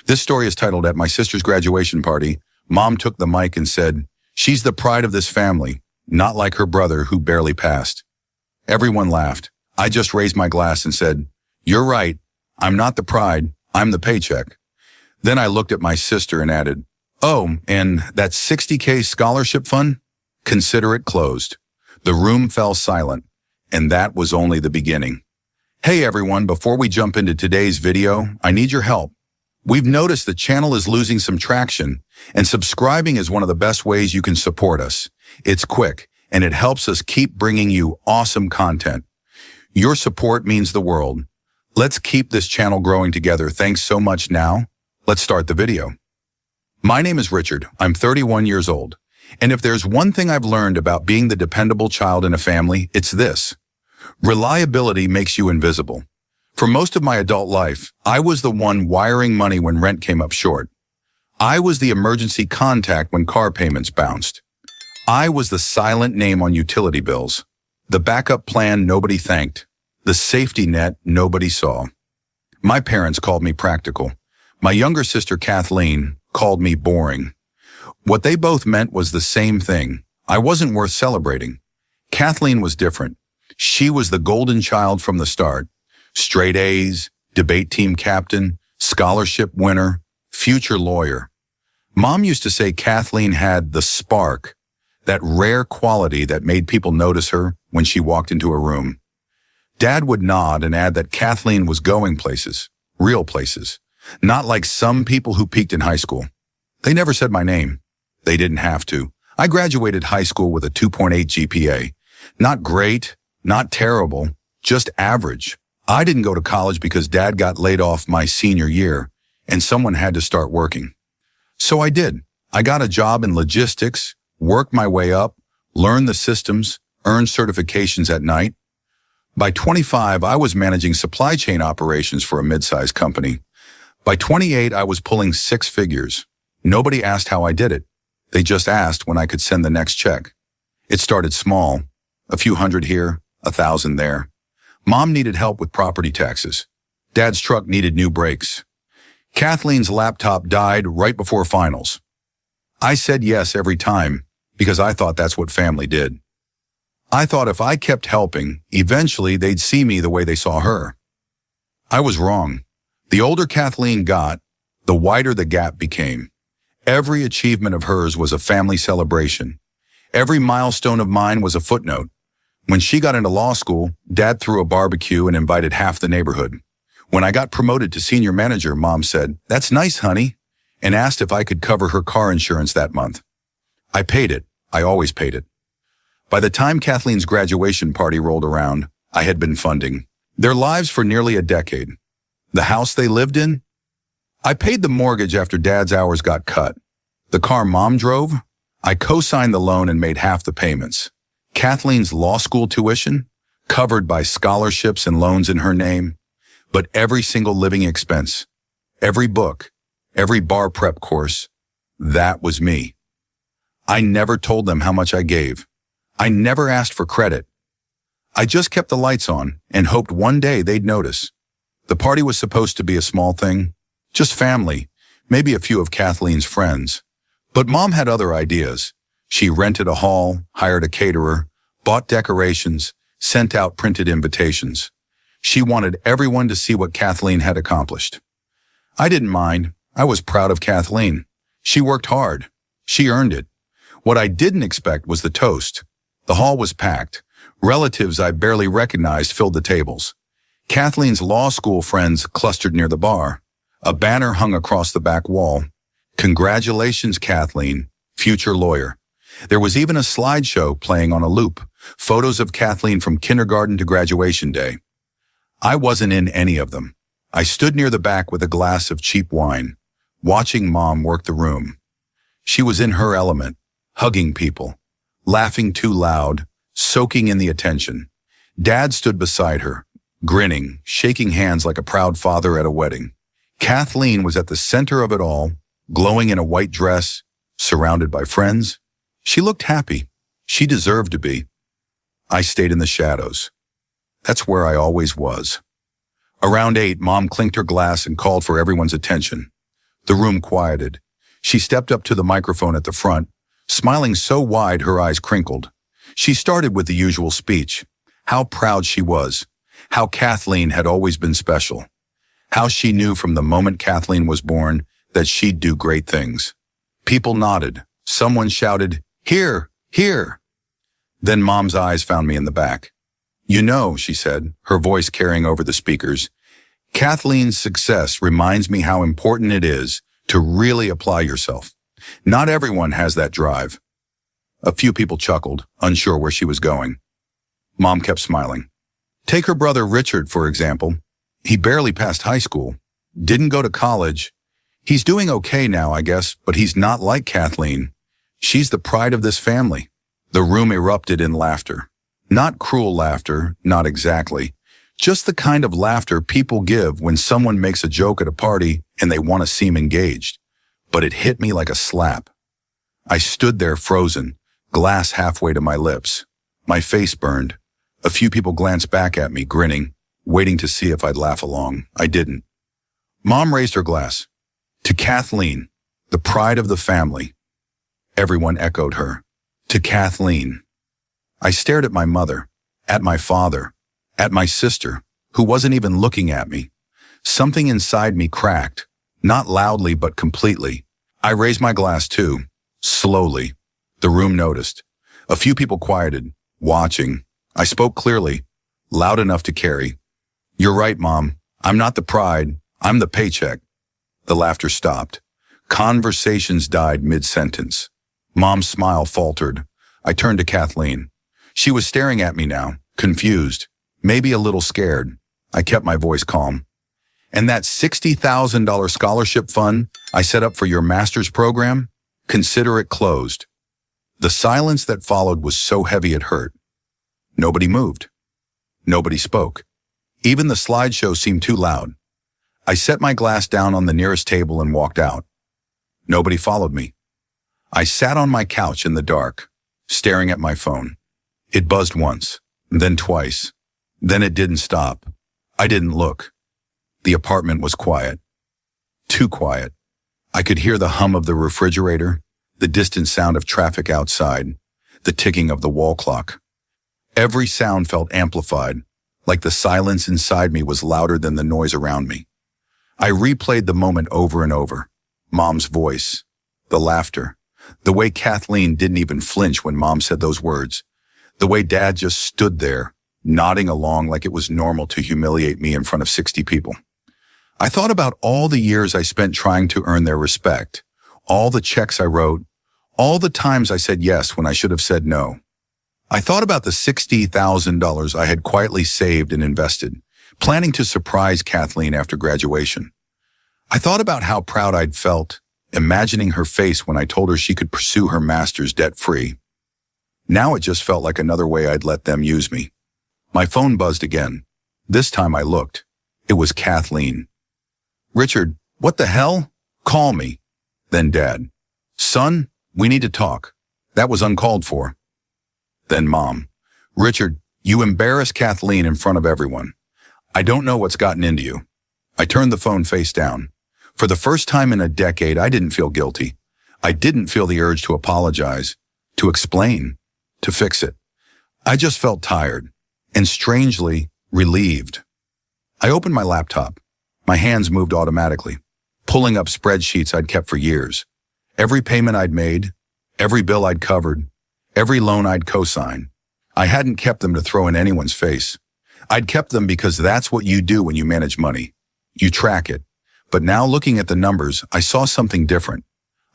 This story is titled At My Sister's Graduation Party, Mom took the mic and said, "She's the pride of this family, not like her brother who barely passed." Everyone laughed. I just raised my glass and said, "You're right. I'm not the pride. I'm the paycheck." Then I looked at my sister and added, "Oh, and that $60K scholarship fund? Consider it closed." The room fell silent, and that was only the beginning. Hey everyone, before we jump into today's video, I need your help. We've noticed the channel is losing some traction, and subscribing is one of the best ways you can support us. It's quick, and it helps us keep bringing you awesome content. Your support means the world. Let's keep this channel growing together. Thanks so much. Now, let's start the video. My name is Richard. I'm 31 years old. And if there's one thing I've learned about being the dependable child in a family, it's this. Reliability makes you invisible. For most of my adult life, I was the one wiring money when rent came up short. I was the emergency contact when car payments bounced. I was the silent name on utility bills, the backup plan nobody thanked, the safety net nobody saw. My parents called me practical. My younger sister, Kathleen, called me boring. What they both meant was the same thing. I wasn't worth celebrating. Kathleen was different. She was the golden child from the start. Straight A's, debate team captain, scholarship winner, future lawyer. Mom used to say Kathleen had the spark, that rare quality that made people notice her when she walked into a room. Dad would nod and add that Kathleen was going places, real places, not like some people who peaked in high school. They never said my name. They didn't have to. I graduated high school with a 2.8 GPA. Not great, not terrible, just average. I didn't go to college because Dad got laid off my senior year and someone had to start working. So I did. I got a job in logistics, worked my way up, learned the systems, earned certifications at night. By 25, I was managing supply chain operations for a mid-sized company. By 28, I was pulling six figures. Nobody asked how I did it. They just asked when I could send the next check. It started small, a few hundred here, 1,000 there. Mom needed help with property taxes. Dad's truck needed new brakes. Kathleen's laptop died right before finals. I said yes every time because I thought that's what family did. I thought if I kept helping, eventually they'd see me the way they saw her. I was wrong. The older Kathleen got, the wider the gap became. Every achievement of hers was a family celebration. Every milestone of mine was a footnote. When she got into law school, Dad threw a barbecue and invited half the neighborhood. When I got promoted to senior manager, Mom said, "That's nice, honey," and asked if I could cover her car insurance that month. I paid it. I always paid it. By the time Kathleen's graduation party rolled around, I had been funding their lives for nearly a decade. The house they lived in? I paid the mortgage after Dad's hours got cut. The car Mom drove? I co-signed the loan and made half the payments. Kathleen's law school tuition, covered by scholarships and loans in her name, but every single living expense, every book, every bar prep course, that was me. I never told them how much I gave. I never asked for credit. I just kept the lights on and hoped one day they'd notice. The party was supposed to be a small thing, just family, maybe a few of Kathleen's friends. But Mom had other ideas. She rented a hall, hired a caterer, bought decorations, sent out printed invitations. She wanted everyone to see what Kathleen had accomplished. I didn't mind. I was proud of Kathleen. She worked hard. She earned it. What I didn't expect was the toast. The hall was packed. Relatives I barely recognized filled the tables. Kathleen's law school friends clustered near the bar. A banner hung across the back wall. "Congratulations, Kathleen, future lawyer." There was even a slideshow playing on a loop, photos of Kathleen from kindergarten to graduation day. I wasn't in any of them. I stood near the back with a glass of cheap wine, watching Mom work the room. She was in her element, hugging people, laughing too loud, soaking in the attention. Dad stood beside her, grinning, shaking hands like a proud father at a wedding. Kathleen was at the center of it all, glowing in a white dress, surrounded by friends. She looked happy. She deserved to be. I stayed in the shadows. That's where I always was. Around 8, Mom clinked her glass and called for everyone's attention. The room quieted. She stepped up to the microphone at the front, smiling so wide her eyes crinkled. She started with the usual speech. How proud she was. How Kathleen had always been special. How she knew from the moment Kathleen was born that she'd do great things. People nodded. Someone shouted, "Here, here." Then Mom's eyes found me in the back. "You know," she said, her voice carrying over the speakers, "Kathleen's success reminds me how important it is to really apply yourself. Not everyone has that drive." A few people chuckled, unsure where she was going. Mom kept smiling. "Take her brother Richard, for example. He barely passed high school, didn't go to college. He's doing okay now, I guess, but he's not like Kathleen. She's the pride of this family." The room erupted in laughter. Not cruel laughter, not exactly. Just the kind of laughter people give when someone makes a joke at a party and they want to seem engaged. But it hit me like a slap. I stood there frozen, glass halfway to my lips. My face burned. A few people glanced back at me, grinning, waiting to see if I'd laugh along. I didn't. Mom raised her glass. "To Kathleen, the pride of the family." Everyone echoed her. "To Kathleen." I stared at my mother, at my father, at my sister, who wasn't even looking at me. Something inside me cracked, not loudly but completely. I raised my glass too, slowly. The room noticed. A few people quieted, watching. I spoke clearly, loud enough to carry. "You're right, Mom. I'm not the pride. I'm the paycheck." The laughter stopped. Conversations died mid-sentence. Mom's smile faltered. I turned to Kathleen. She was staring at me now, confused, maybe a little scared. I kept my voice calm. "And that $60,000 scholarship fund I set up for your master's program? Consider it closed." The silence that followed was so heavy it hurt. Nobody moved. Nobody spoke. Even the slideshow seemed too loud. I set my glass down on the nearest table and walked out. Nobody followed me. I sat on my couch in the dark, staring at my phone. It buzzed once, then twice. Then it didn't stop. I didn't look. The apartment was quiet. Too quiet. I could hear the hum of the refrigerator, the distant sound of traffic outside, the ticking of the wall clock. Every sound felt amplified, like the silence inside me was louder than the noise around me. I replayed the moment over and over. Mom's voice, the laughter, the way Kathleen didn't even flinch when Mom said those words, the way Dad just stood there, nodding along like it was normal to humiliate me in front of 60 people. I thought about all the years I spent trying to earn their respect, all the checks I wrote, all the times I said yes when I should have said no. I thought about the $60,000 I had quietly saved and invested, planning to surprise Kathleen after graduation. I thought about how proud I'd felt, imagining her face when I told her she could pursue her master's debt-free. Now it just felt like another way I'd let them use me. My phone buzzed again. This time I looked. It was Kathleen. "Richard, what the hell? Call me." Then Dad. "Son, we need to talk." That was uncalled for. Then Mom. "Richard, you embarrass Kathleen in front of everyone. I don't know what's gotten into you." I turned the phone face down. For the first time in a decade, I didn't feel guilty. I didn't feel the urge to apologize, to explain, to fix it. I just felt tired and strangely relieved. I opened my laptop. My hands moved automatically, pulling up spreadsheets I'd kept for years. Every payment I'd made, every bill I'd covered, every loan I'd co-signed. I hadn't kept them to throw in anyone's face. I'd kept them because that's what you do when you manage money. You track it. But now looking at the numbers, I saw something different.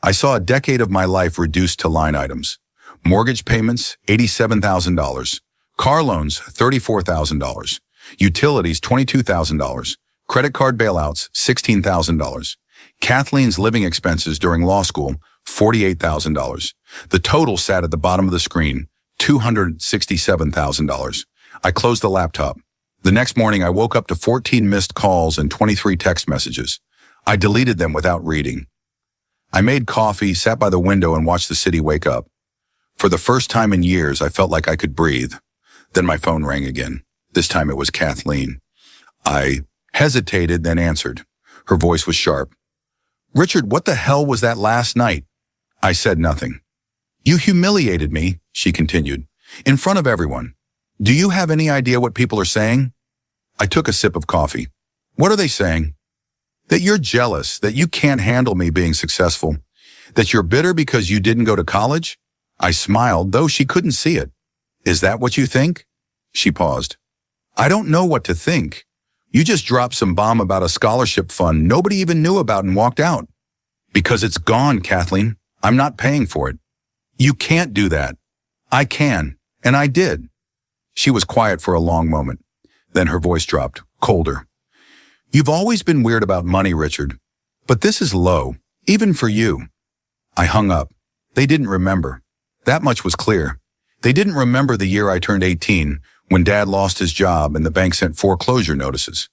I saw a decade of my life reduced to line items. Mortgage payments, $87,000. Car loans, $34,000. Utilities, $22,000. Credit card bailouts, $16,000. Kathleen's living expenses during law school, $48,000. The total sat at the bottom of the screen, $267,000. I closed the laptop. The next morning, I woke up to 14 missed calls and 23 text messages. I deleted them without reading. I made coffee, sat by the window, and watched the city wake up. For the first time in years, I felt like I could breathe. Then my phone rang again. This time it was Kathleen. I hesitated, then answered. Her voice was sharp. Richard, what the hell was that last night? I said nothing. You humiliated me, she continued, in front of everyone. Do you have any idea what people are saying? I took a sip of coffee. What are they saying? That you're jealous, that you can't handle me being successful, that you're bitter because you didn't go to college? I smiled, though she couldn't see it. Is that what you think? She paused. I don't know what to think. You just dropped some bomb about a scholarship fund nobody even knew about and walked out. Because it's gone, Kathleen. I'm not paying for it. You can't do that. I can, and I did. She was quiet for a long moment. Then her voice dropped, colder. You've always been weird about money, Richard. But this is low, even for you. I hung up. They didn't remember. That much was clear. They didn't remember the year I turned 18, when Dad lost his job and the bank sent foreclosure notices.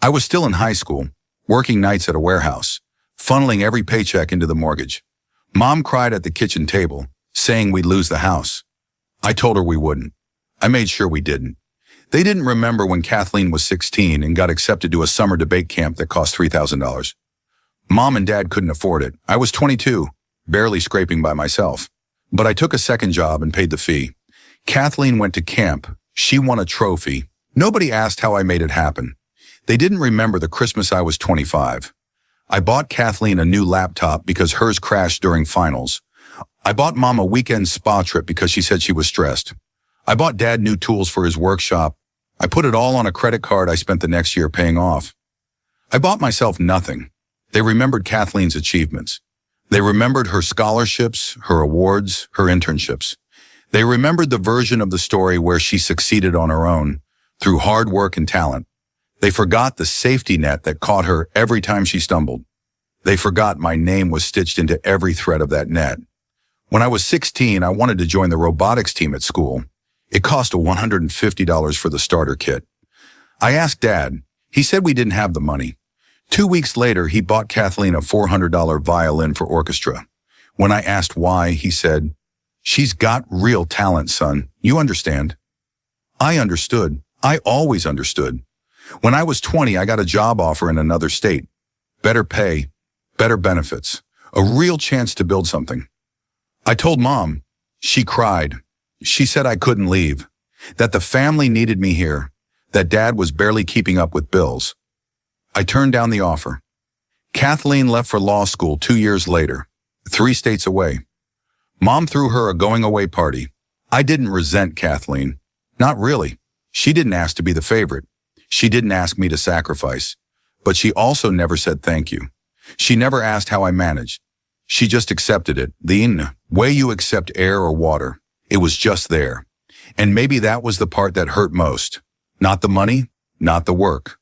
I was still in high school, working nights at a warehouse, funneling every paycheck into the mortgage. Mom cried at the kitchen table, saying we'd lose the house. I told her we wouldn't. I made sure we didn't. They didn't remember when Kathleen was 16 and got accepted to a summer debate camp that cost $3,000. Mom and Dad couldn't afford it. I was 22, barely scraping by myself. But I took a second job and paid the fee. Kathleen went to camp. She won a trophy. Nobody asked how I made it happen. They didn't remember the Christmas I was 25. I bought Kathleen a new laptop because hers crashed during finals. I bought Mom a weekend spa trip because she said she was stressed. I bought Dad new tools for his workshop. I put it all on a credit card I spent the next year paying off. I bought myself nothing. They remembered Kathleen's achievements. They remembered her scholarships, her awards, her internships. They remembered the version of the story where she succeeded on her own, through hard work and talent. They forgot the safety net that caught her every time she stumbled. They forgot my name was stitched into every thread of that net. When I was 16, I wanted to join the robotics team at school. It cost $150 for the starter kit. I asked Dad. He said we didn't have the money. 2 weeks later, he bought Kathleen a $400 violin for orchestra. When I asked why, he said, "She's got real talent, son. You understand?" I understood. I always understood. When I was 20, I got a job offer in another state. Better pay, better benefits, a real chance to build something. I told Mom. She cried. She said I couldn't leave, that the family needed me here, that Dad was barely keeping up with bills. I turned down the offer. Kathleen left for law school 2 years later, 3 states away. Mom threw her a going-away party. I didn't resent Kathleen. Not really. She didn't ask to be the favorite. She didn't ask me to sacrifice. But she also never said thank you. She never asked how I managed. She just accepted it, the way you accept air or water. It was just there. And maybe that was the part that hurt most. Not the money, not the work,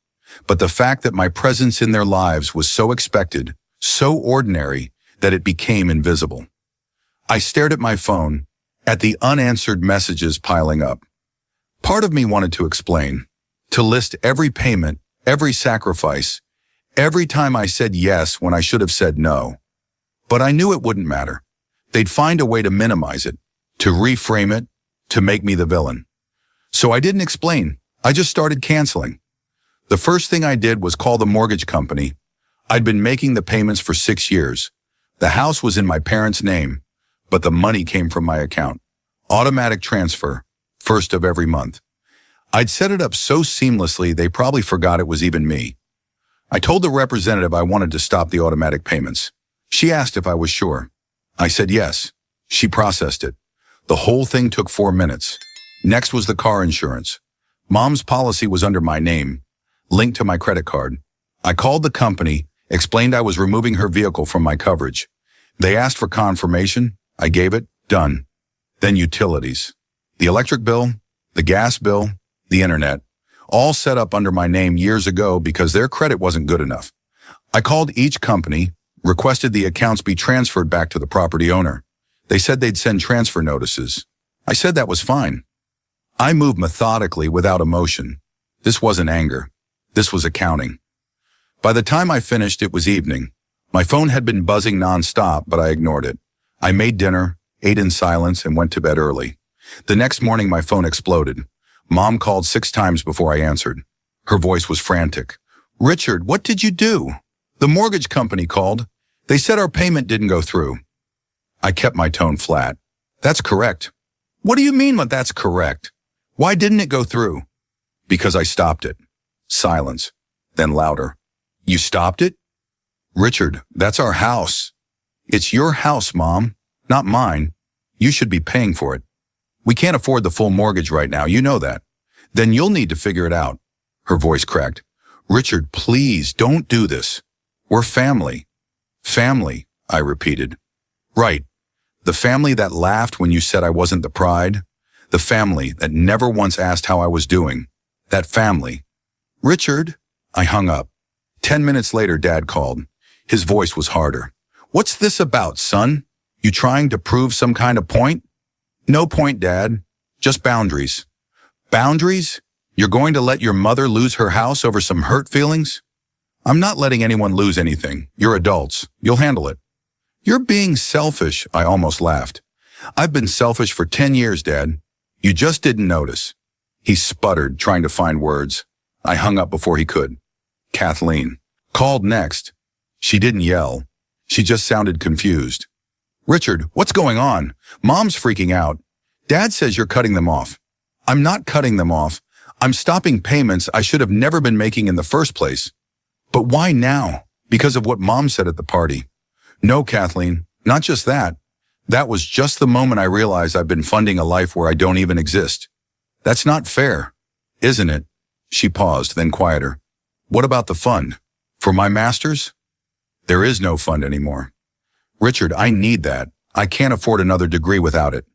but the fact that my presence in their lives was so expected, so ordinary, that it became invisible. I stared at my phone, at the unanswered messages piling up. Part of me wanted to explain, to list every payment, every sacrifice, every time I said yes when I should have said no. But I knew it wouldn't matter. They'd find a way to minimize it, to reframe it, to make me the villain. So I didn't explain. I just started canceling. The first thing I did was call the mortgage company. I'd been making the payments for 6 years. The house was in my parents' name, but the money came from my account. Automatic transfer, first of every month. I'd set it up so seamlessly they probably forgot it was even me. I told the representative I wanted to stop the automatic payments. She asked if I was sure. I said yes. She processed it. The whole thing took 4 minutes. Next was the car insurance. Mom's policy was under my name, linked to my credit card. I called the company, explained I was removing her vehicle from my coverage. They asked for confirmation. I gave it. Done. Then utilities. The electric bill, the gas bill, the internet, all set up under my name years ago because their credit wasn't good enough. I called each company, requested the accounts be transferred back to the property owner. They said they'd send transfer notices. I said that was fine. I moved methodically without emotion. This wasn't anger. This was accounting. By the time I finished, it was evening. My phone had been buzzing nonstop, but I ignored it. I made dinner, ate in silence, and went to bed early. The next morning, my phone exploded. Mom called 6 times before I answered. Her voice was frantic. "Richard, what did you do?" "The mortgage company called. They said our payment didn't go through. I kept my tone flat. That's correct. What do you mean that that's correct? Why didn't it go through? Because I stopped it. Silence. Then louder. You stopped it? Richard, that's our house. It's your house, Mom, not mine. You should be paying for it. We can't afford the full mortgage right now, you know that. Then you'll need to figure it out. Her voice cracked. Richard, please, don't do this. We're family. Family, I repeated. Right. The family that laughed when you said I wasn't the pride. The family that never once asked how I was doing. That family. Richard, I hung up. 10 minutes later, Dad called. His voice was harder. What's this about, son? You trying to prove some kind of point? No point, Dad. Just boundaries. Boundaries? You're going to let your mother lose her house over some hurt feelings? I'm not letting anyone lose anything. You're adults. You'll handle it. You're being selfish, I almost laughed. I've been selfish for 10 years, Dad. You just didn't notice. He sputtered, trying to find words. I hung up before he could. Kathleen called next. She didn't yell. She just sounded confused. Richard, what's going on? Mom's freaking out. Dad says you're cutting them off. I'm not cutting them off. I'm stopping payments I should have never been making in the first place. But why now? Because of what Mom said at the party. No, Kathleen, not just that. That was just the moment I realized I've been funding a life where I don't even exist. That's not fair, isn't it? She paused, then quieter. What about the fund? For my masters? There is no fund anymore. Richard, I need that. I can't afford another degree without it.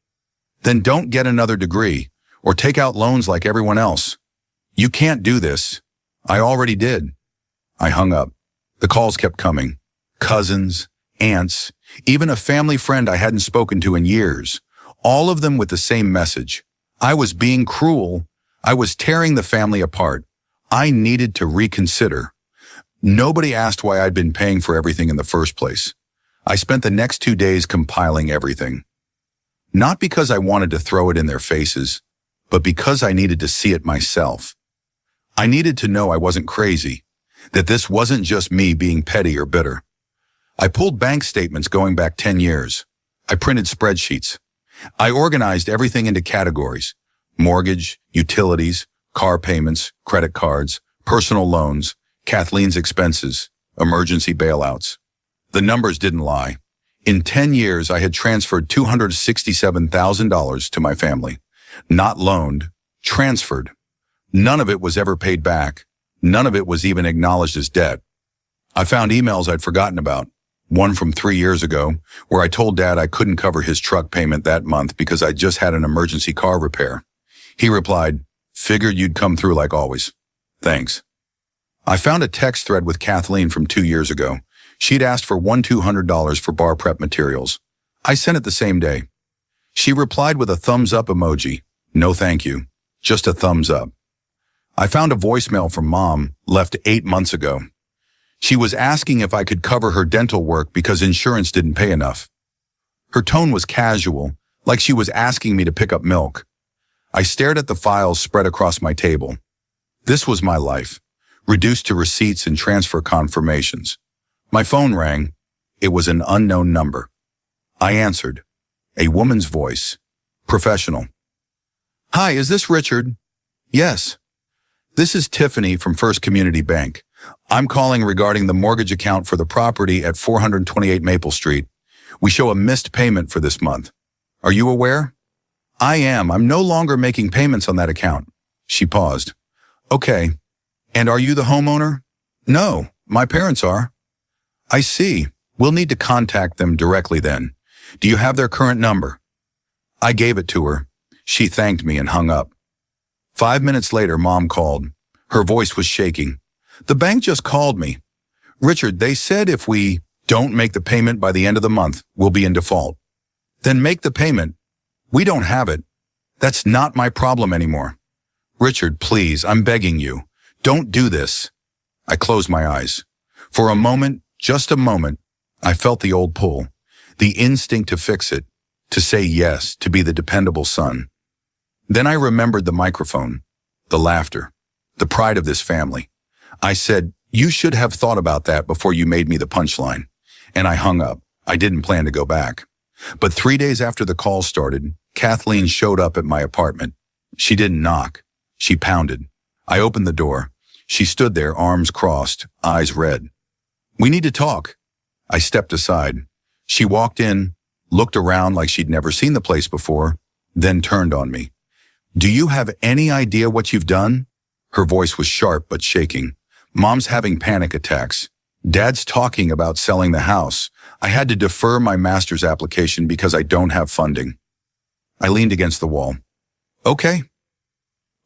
Then don't get another degree, or take out loans like everyone else. You can't do this. I already did. I hung up. The calls kept coming. Cousins, aunts, even a family friend I hadn't spoken to in years. All of them with the same message. I was being cruel. I was tearing the family apart. I needed to reconsider. Nobody asked why I'd been paying for everything in the first place. I spent the next 2 days compiling everything. Not because I wanted to throw it in their faces, but because I needed to see it myself. I needed to know I wasn't crazy, that this wasn't just me being petty or bitter. I pulled bank statements going back 10 years. I printed spreadsheets. I organized everything into categories: mortgage, utilities, car payments, credit cards, personal loans, Kathleen's expenses, emergency bailouts. The numbers didn't lie. In 10 years, I had transferred $267,000 to my family. Not loaned, transferred. None of it was ever paid back. None of it was even acknowledged as debt. I found emails I'd forgotten about. One from 3 years ago, where I told Dad I couldn't cover his truck payment that month because I just had an emergency car repair. He replied, "Figured you'd come through like always. Thanks." I found a text thread with Kathleen from 2 years ago. She'd asked for $200 for bar prep materials. I sent it the same day. She replied with a thumbs up emoji. No thank you, just a thumbs up. I found a voicemail from Mom, left 8 months ago. She was asking if I could cover her dental work because insurance didn't pay enough. Her tone was casual, like she was asking me to pick up milk. I stared at the files spread across my table. This was my life, reduced to receipts and transfer confirmations. My phone rang. It was an unknown number. I answered. A woman's voice. Professional. Hi, is this Richard? Yes. This is Tiffany from First Community Bank. I'm calling regarding the mortgage account for the property at 428 Maple Street. We show a missed payment for this month. Are you aware? I am. I'm no longer making payments on that account. She paused. Okay. And are you the homeowner? No, my parents are. I see. We'll need to contact them directly then. Do you have their current number? I gave it to her. She thanked me and hung up. 5 minutes later, Mom called. Her voice was shaking. The bank just called me. Richard, they said if we don't make the payment by the end of the month, we'll be in default. Then make the payment. We don't have it. That's not my problem anymore. Richard, please, I'm begging you. Don't do this. I closed my eyes. For a moment, just a moment, I felt the old pull, the instinct to fix it, to say yes, to be the dependable son. Then I remembered the microphone, the laughter, the pride of this family. I said, you should have thought about that before you made me the punchline. and I hung up. I didn't plan to go back. But 3 days after the call started, Kathleen showed up at my apartment. She didn't knock. She pounded. I opened the door. She stood there, arms crossed, eyes red. "We need to talk." I stepped aside. She walked in, looked around like she'd never seen the place before, then turned on me. "Do you have any idea what you've done?" Her voice was sharp but shaking. "Mom's having panic attacks. Dad's talking about selling the house. I had to defer my master's application because I don't have funding." I leaned against the wall. "Okay."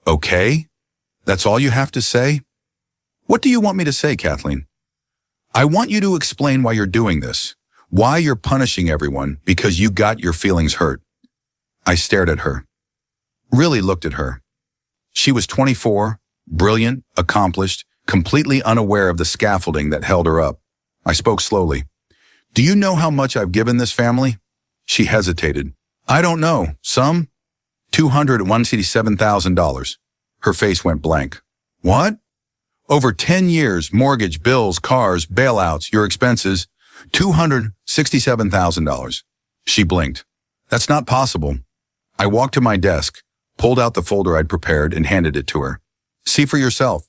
"Okay? That's all you have to say?" "What do you want me to say, Kathleen?" "I want you to explain why you're doing this. Why you're punishing everyone because you got your feelings hurt." I stared at her. Really looked at her. She was 24, brilliant, accomplished, completely unaware of the scaffolding that held her up. I spoke slowly. "Do you know how much I've given this family?" She hesitated. "I don't know. Some? $267,000. Her face went blank. "What?" "Over 10 years, mortgage, bills, cars, bailouts, your expenses, $267,000. She blinked. "That's not possible." I walked to my desk, pulled out the folder I'd prepared, and handed it to her. "See for yourself."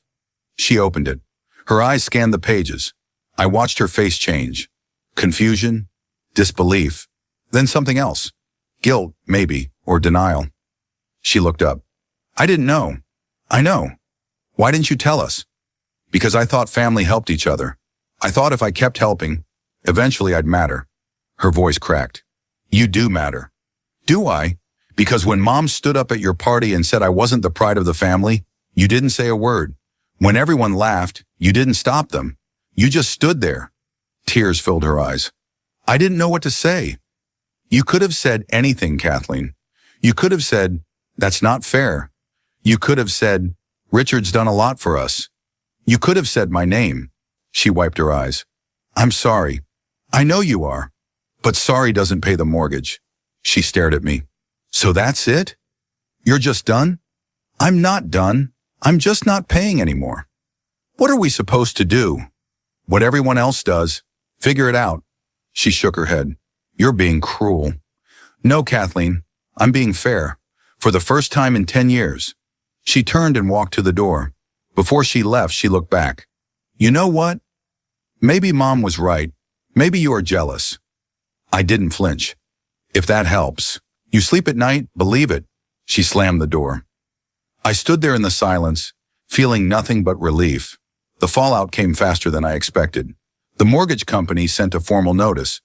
She opened it. Her eyes scanned the pages. I watched her face change. Confusion, disbelief, then something else. Guilt, maybe, or denial. She looked up. "I didn't know." "I know. Why didn't you tell us?" "Because I thought family helped each other. I thought if I kept helping, eventually I'd matter." Her voice cracked. "You do matter." "Do I? Because when Mom stood up at your party and said I wasn't the pride of the family, you didn't say a word. When everyone laughed, you didn't stop them. You just stood there." Tears filled her eyes. "I didn't know what to say." "You could have said anything, Kathleen. You could have said, 'That's not fair.' You could have said, 'Richard's done a lot for us.' You could have said my name." She wiped her eyes. "I'm sorry. I know you are. But sorry doesn't pay the mortgage." She stared at me. "So that's it? You're just done?" "I'm not done. I'm just not paying anymore." "What are we supposed to do?" "What everyone else does. Figure it out." She shook her head. "You're being cruel." "No, Kathleen. I'm being fair. For the first time in 10 years. She turned and walked to the door. Before she left, she looked back. "You know what? Maybe Mom was right. Maybe you are jealous." I didn't flinch. "If that helps. You sleep at night, believe it." She slammed the door. I stood there in the silence, feeling nothing but relief. The fallout came faster than I expected. The mortgage company sent a formal notice.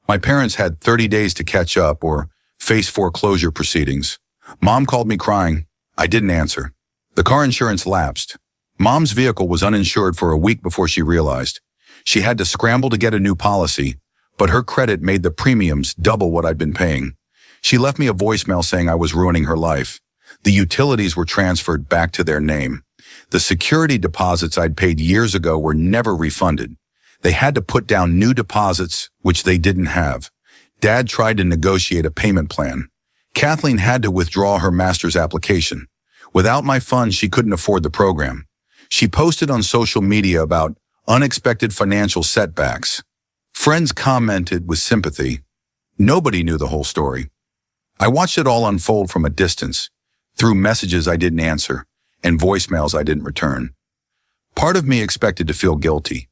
My parents had 30 days to catch up or face foreclosure proceedings. Mom called me crying. I didn't answer. The car insurance lapsed. Mom's vehicle was uninsured for a week before she realized. She had to scramble to get a new policy, but her credit made the premiums double what I'd been paying. She left me a voicemail saying I was ruining her life. The utilities were transferred back to their name. The security deposits I'd paid years ago were never refunded. They had to put down new deposits, which they didn't have. Dad tried to negotiate a payment plan. Kathleen had to withdraw her master's application. Without my funds, she couldn't afford the program. She posted on social media about unexpected financial setbacks. Friends commented with sympathy. Nobody knew the whole story. I watched it all unfold from a distance, through messages I didn't answer and voicemails I didn't return. Part of me expected to feel guilty.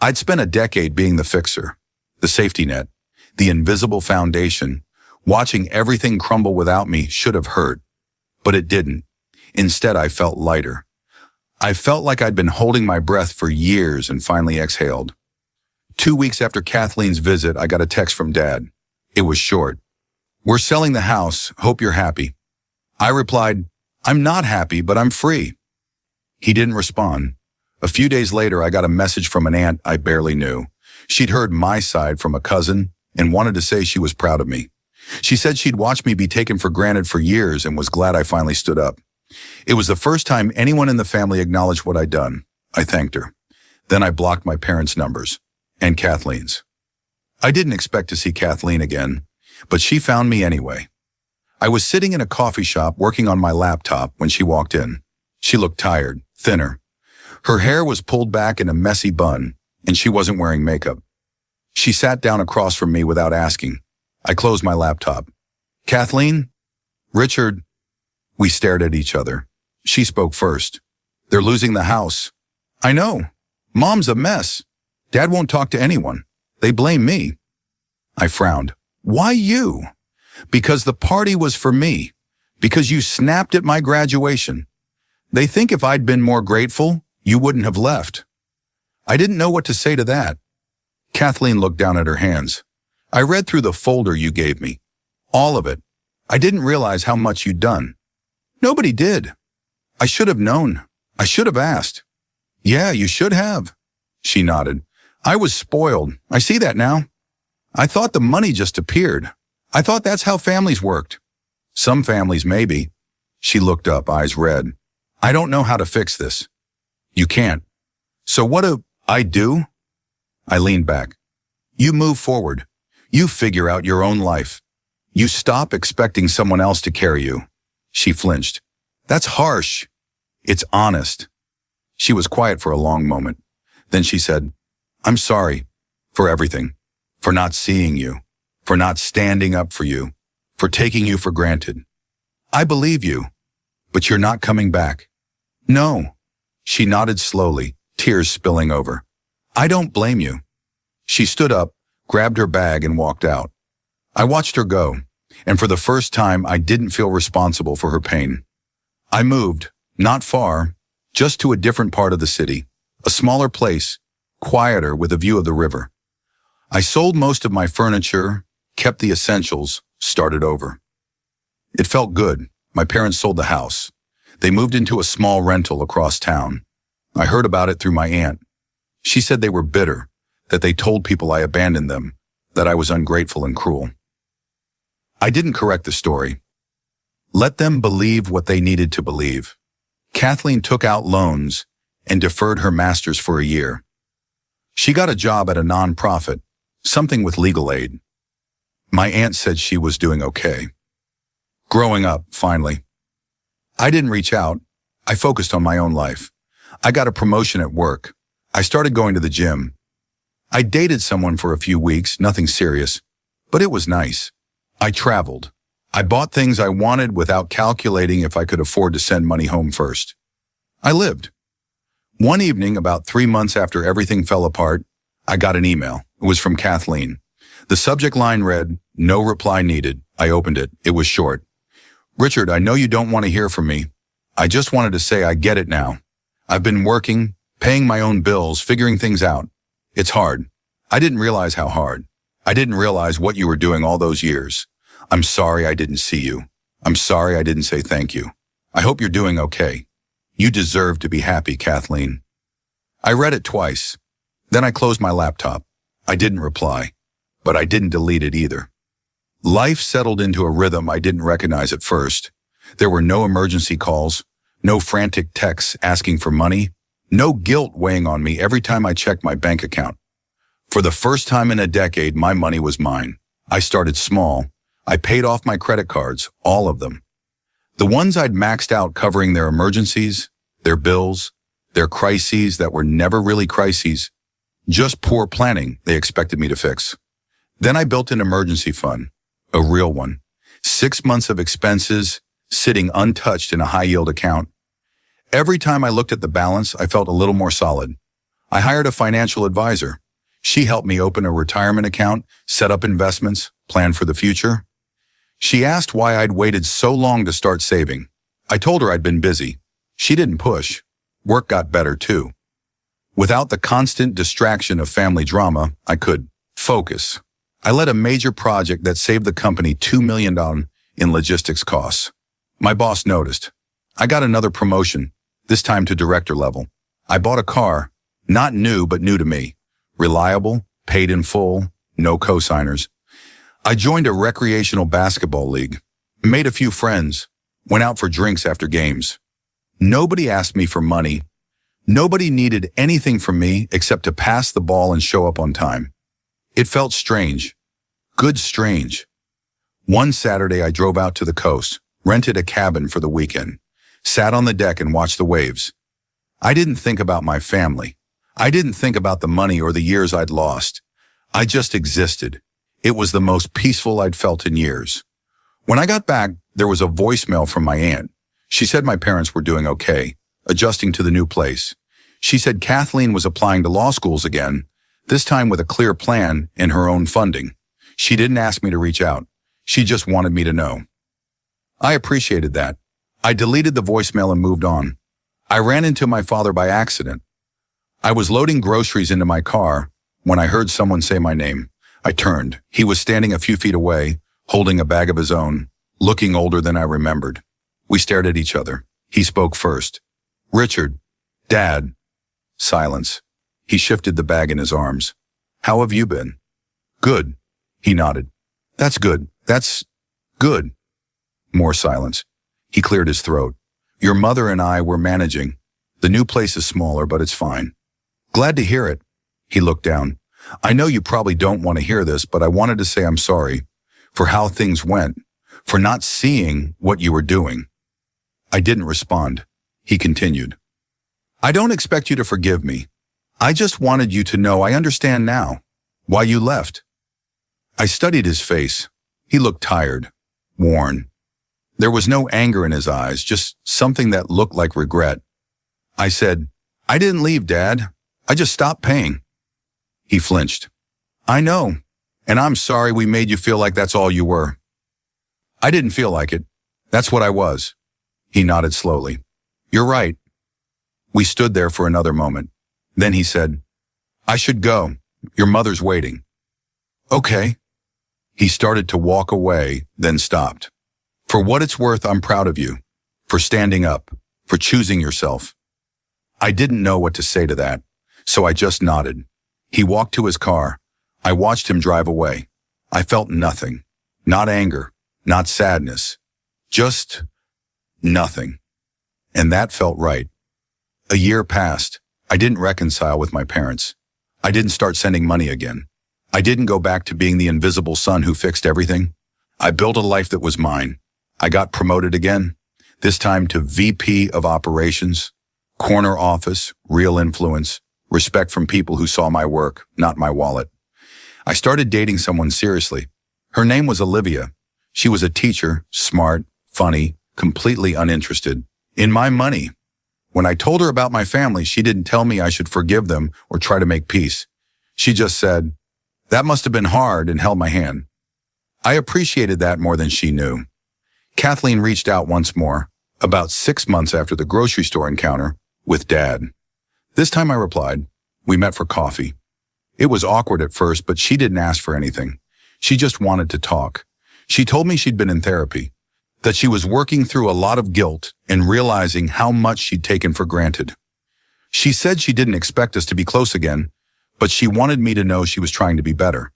I'd spent a decade being the fixer, the safety net, the invisible foundation. Watching everything crumble without me should have hurt, but it didn't. Instead, I felt lighter. I felt like I'd been holding my breath for years and finally exhaled. 2 weeks after Kathleen's visit, I got a text from Dad. It was short. "We're selling the house. Hope you're happy." I replied, "I'm not happy, but I'm free." He didn't respond. A few days later, I got a message from an aunt I barely knew. She'd heard my side from a cousin and wanted to say she was proud of me. She said she'd watched me be taken for granted for years and was glad I finally stood up. It was the first time anyone in the family acknowledged what I'd done. I thanked her. Then I blocked my parents' numbers and Kathleen's. I didn't expect to see Kathleen again, but she found me anyway. I was sitting in a coffee shop working on my laptop when she walked in. She looked tired, thinner. Her hair was pulled back in a messy bun, and she wasn't wearing makeup. She sat down across from me without asking. I closed my laptop. Kathleen? Richard? We stared at each other. She spoke first. They're losing the house. I know. Mom's a mess. Dad won't talk to anyone. They blame me. I frowned. Why you? Because the party was for me. Because you snapped at my graduation. They think if I'd been more grateful, you wouldn't have left. I didn't know what to say to that. Kathleen looked down at her hands. I read through the folder you gave me. All of it. I didn't realize how much you'd done. Nobody did. I should have known. I should have asked. Yeah, you should have. She nodded. I was spoiled. I see that now. I thought the money just appeared. I thought that's how families worked. Some families, maybe. She looked up, eyes red. I don't know how to fix this. You can't. So what do I do? I leaned back. You move forward. You figure out your own life. You stop expecting someone else to carry you. She flinched. That's harsh. It's honest. She was quiet for a long moment. Then she said, I'm sorry for everything, for not seeing you, for not standing up for you, for taking you for granted. I believe you, but you're not coming back. No. She nodded slowly, tears spilling over. I don't blame you. She stood up, grabbed her bag, and walked out. I watched her go, and for the first time, I didn't feel responsible for her pain. I moved, not far, just to a different part of the city, a smaller place, quieter with a view of the river. I sold most of my furniture, kept the essentials, started over. It felt good. My parents sold the house. They moved into a small rental across town. I heard about it through my aunt. She said they were bitter, that they told people I abandoned them, that I was ungrateful and cruel. I didn't correct the story. Let them believe what they needed to believe. Kathleen took out loans and deferred her master's for a year. She got a job at a nonprofit, something with legal aid. My aunt said she was doing okay. Growing up, finally. I didn't reach out. I focused on my own life. I got a promotion at work. I started going to the gym. I dated someone for a few weeks, nothing serious, but it was nice. I traveled. I bought things I wanted without calculating if I could afford to send money home first. I lived. One evening, about 3 months after everything fell apart, I got an email. It was from Kathleen. The subject line read, "No reply needed." I opened it. It was short. Richard, I know you don't want to hear from me. I just wanted to say I get it now. I've been working, paying my own bills, figuring things out. It's hard. I didn't realize how hard. I didn't realize what you were doing all those years. I'm sorry I didn't see you. I'm sorry I didn't say thank you. I hope you're doing okay. You deserve to be happy, Kathleen. I read it twice. Then I closed my laptop. I didn't reply, but I didn't delete it either. Life settled into a rhythm I didn't recognize at first. There were no emergency calls, no frantic texts asking for money, no guilt weighing on me every time I checked my bank account. For the first time in a decade, my money was mine. I started small. I paid off my credit cards, all of them. The ones I'd maxed out covering their emergencies, their bills, their crises that were never really crises, just poor planning they expected me to fix. Then I built an emergency fund, a real one. 6 months of expenses, sitting untouched in a high-yield account. Every time I looked at the balance, I felt a little more solid. I hired a financial advisor. She helped me open a retirement account, set up investments, plan for the future. She asked why I'd waited so long to start saving. I told her I'd been busy. She didn't push. Work got better too. Without the constant distraction of family drama, I could focus. I led a major project that saved the company $2 million in logistics costs. My boss noticed. I got another promotion, this time to director level. I bought a car, not new but new to me. Reliable, paid in full, no co-signers. I joined a recreational basketball league, made a few friends, went out for drinks after games. Nobody asked me for money. Nobody needed anything from me except to pass the ball and show up on time. It felt strange. Good strange. One Saturday I drove out to the coast, rented a cabin for the weekend, sat on the deck and watched the waves. I didn't think about my family. I didn't think about the money or the years I'd lost. I just existed. It was the most peaceful I'd felt in years. When I got back, there was a voicemail from my aunt. She said my parents were doing okay, adjusting to the new place. She said Kathleen was applying to law schools again, this time with a clear plan and her own funding. She didn't ask me to reach out. She just wanted me to know. I appreciated that. I deleted the voicemail and moved on. I ran into my father by accident. I was loading groceries into my car when I heard someone say my name. I turned. He was standing a few feet away, holding a bag of his own, looking older than I remembered. We stared at each other. He spoke first. "Richard, Dad." Silence. He shifted the bag in his arms. "How have you been?" "Good." He nodded. "That's good. That's good." More silence. He cleared his throat. "Your mother and I were managing. The new place is smaller, but it's fine." "Glad to hear it." He looked down. "I know you probably don't want to hear this, but I wanted to say I'm sorry for how things went, for not seeing what you were doing." I didn't respond. He continued. "I don't expect you to forgive me. I just wanted you to know I understand now why you left." I studied his face. He looked tired, worn. There was no anger in his eyes, just something that looked like regret. I said, "I didn't leave, Dad. I just stopped paying." He flinched. "I know, and I'm sorry we made you feel like that's all you were." "I didn't feel like it. That's what I was." He nodded slowly. "You're right." We stood there for another moment. Then he said, "I should go. Your mother's waiting." "Okay." He started to walk away, then stopped. "For what it's worth, I'm proud of you. For standing up. For choosing yourself." I didn't know what to say to that, so I just nodded. He walked to his car. I watched him drive away. I felt nothing. Not anger. Not sadness. Just nothing. And that felt right. A year passed. I didn't reconcile with my parents. I didn't start sending money again. I didn't go back to being the invisible son who fixed everything. I built a life that was mine. I got promoted again, this time to VP of Operations, corner office, real influence, respect from people who saw my work, not my wallet. I started dating someone seriously. Her name was Olivia. She was a teacher, smart, funny, completely uninterested in my money. When I told her about my family, she didn't tell me I should forgive them or try to make peace. She just said, "That must have been hard," and held my hand. I appreciated that more than she knew. Kathleen reached out once more, about 6 months after the grocery store encounter with Dad. This time I replied. We met for coffee. It was awkward at first, but she didn't ask for anything. She just wanted to talk. She told me she'd been in therapy, that she was working through a lot of guilt and realizing how much she'd taken for granted. She said she didn't expect us to be close again, but she wanted me to know she was trying to be better.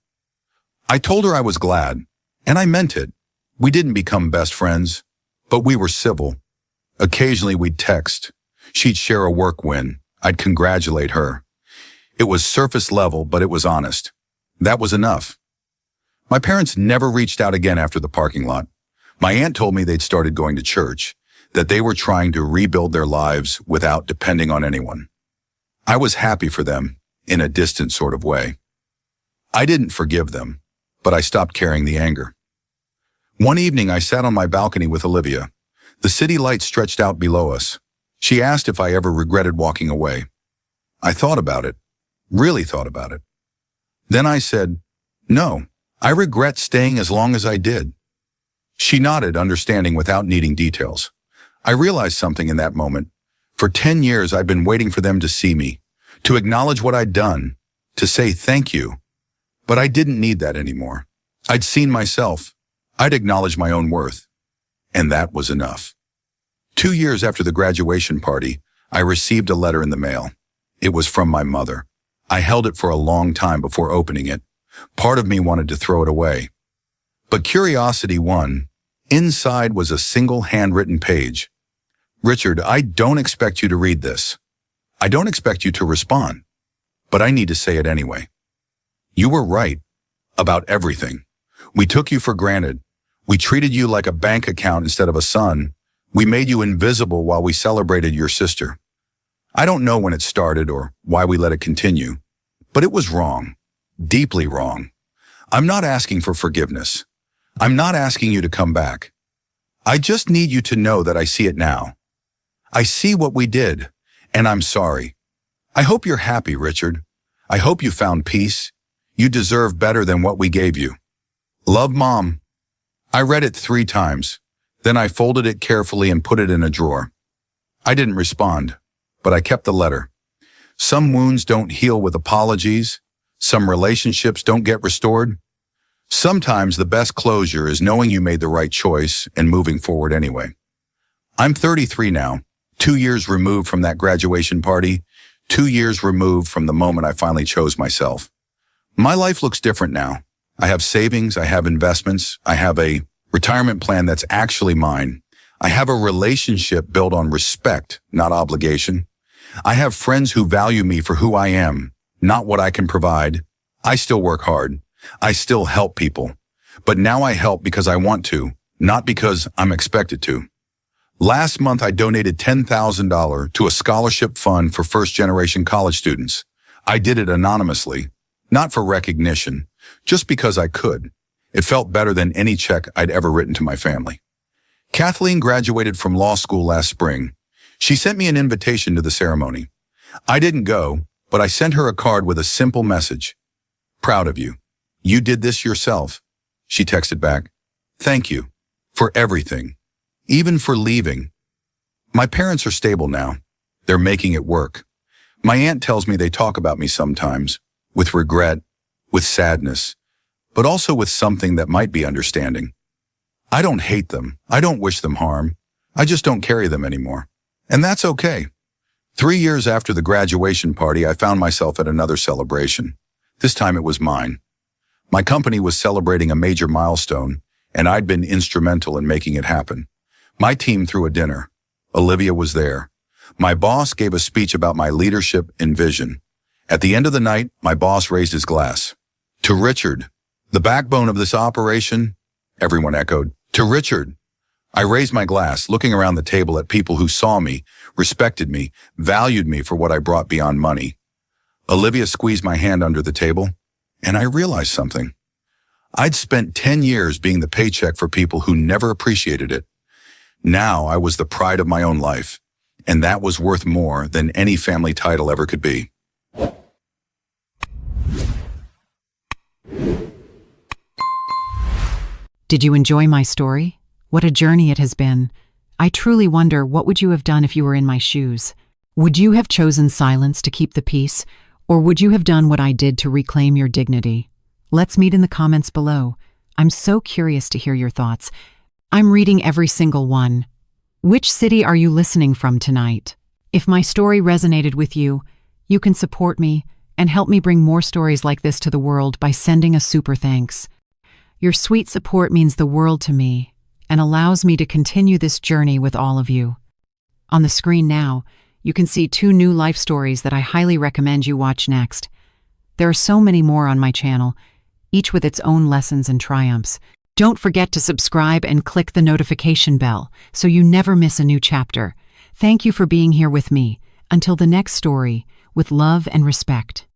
I told her I was glad, and I meant it. We didn't become best friends, but we were civil. Occasionally we'd text. She'd share a work win. I'd congratulate her. It was surface level, but it was honest. That was enough. My parents never reached out again after the parking lot. My aunt told me they'd started going to church, that they were trying to rebuild their lives without depending on anyone. I was happy for them, in a distant sort of way. I didn't forgive them, but I stopped carrying the anger. One evening, I sat on my balcony with Olivia. The city lights stretched out below us. She asked if I ever regretted walking away. I thought about it, really thought about it. Then I said, "No, I regret staying as long as I did." She nodded, understanding without needing details. I realized something in that moment. For 10 years, I'd been waiting for them to see me, to acknowledge what I'd done, to say thank you. But I didn't need that anymore. I'd seen myself. I'd acknowledged my own worth. And that was enough. 2 years after the graduation party, I received a letter in the mail. It was from my mother. I held it for a long time before opening it. Part of me wanted to throw it away. But curiosity won. Inside was a single handwritten page. "Richard, I don't expect you to read this. I don't expect you to respond. But I need to say it anyway. You were right about everything. We took you for granted. We treated you like a bank account instead of a son. We made you invisible while we celebrated your sister. I don't know when it started or why we let it continue, but it was wrong. deeply wrong. I'm not asking for forgiveness. I'm not asking you to come back. I just need you to know that I see it now. I see what we did, and I'm sorry. I hope you're happy, Richard. I hope you found peace. You deserve better than what we gave you. Love, Mom. I read it 3 times. Then I folded it carefully and put it in a drawer. I didn't respond, but I kept the letter. Some wounds don't heal with apologies. Some relationships don't get restored. Sometimes the best closure is knowing you made the right choice and moving forward anyway. I'm 33 now, 2 years removed from that graduation party, 2 years removed from the moment I finally chose myself. My life looks different now. I have savings, I have investments, I have a retirement plan that's actually mine. I have a relationship built on respect, not obligation. I have friends who value me for who I am, not what I can provide. I still work hard. I still help people. But now I help because I want to, not because I'm expected to. Last month, I donated $10,000 to a scholarship fund for first-generation college students. I did it anonymously, not for recognition, just because I could. It felt better than any check I'd ever written to my family. Kathleen graduated from law school last spring. She sent me an invitation to the ceremony. I didn't go, but I sent her a card with a simple message. Proud of you. You did this yourself. She texted back. Thank you. For everything. Even for leaving. My parents are stable now. They're making it work. My aunt tells me they talk about me sometimes, with regret, with sadness, but also with something that might be understanding. I don't hate them. I don't wish them harm. I just don't carry them anymore. And that's okay. 3 years after the graduation party, I found myself at another celebration. This time it was mine. My company was celebrating a major milestone, and I'd been instrumental in making it happen. My team threw a dinner. Olivia was there. My boss gave a speech about my leadership and vision. At the end of the night, my boss raised his glass. To Richard, the backbone of this operation, everyone echoed. To Richard. I raised my glass, looking around the table at people who saw me, respected me, valued me for what I brought beyond money. Olivia squeezed my hand under the table, and I realized something. I'd spent 10 years being the paycheck for people who never appreciated it. Now I was the pride of my own life, and that was worth more than any family title ever could be. Did you enjoy my story? What a journey it has been. I truly wonder, what would you have done if you were in my shoes? Would you have chosen silence to keep the peace, or would you have done what I did to reclaim your dignity? Let's meet in the comments below. I'm so curious to hear your thoughts. I'm reading every single one. Which city are you listening from tonight? If my story resonated with you, you can support me and help me bring more stories like this to the world by sending a super thanks. Your sweet support means the world to me and allows me to continue this journey with all of you. On the screen now, you can see 2 new life stories that I highly recommend you watch next. There are so many more on my channel, each with its own lessons and triumphs. Don't forget to subscribe and click the notification bell so you never miss a new chapter. Thank you for being here with me. Until the next story, with love and respect.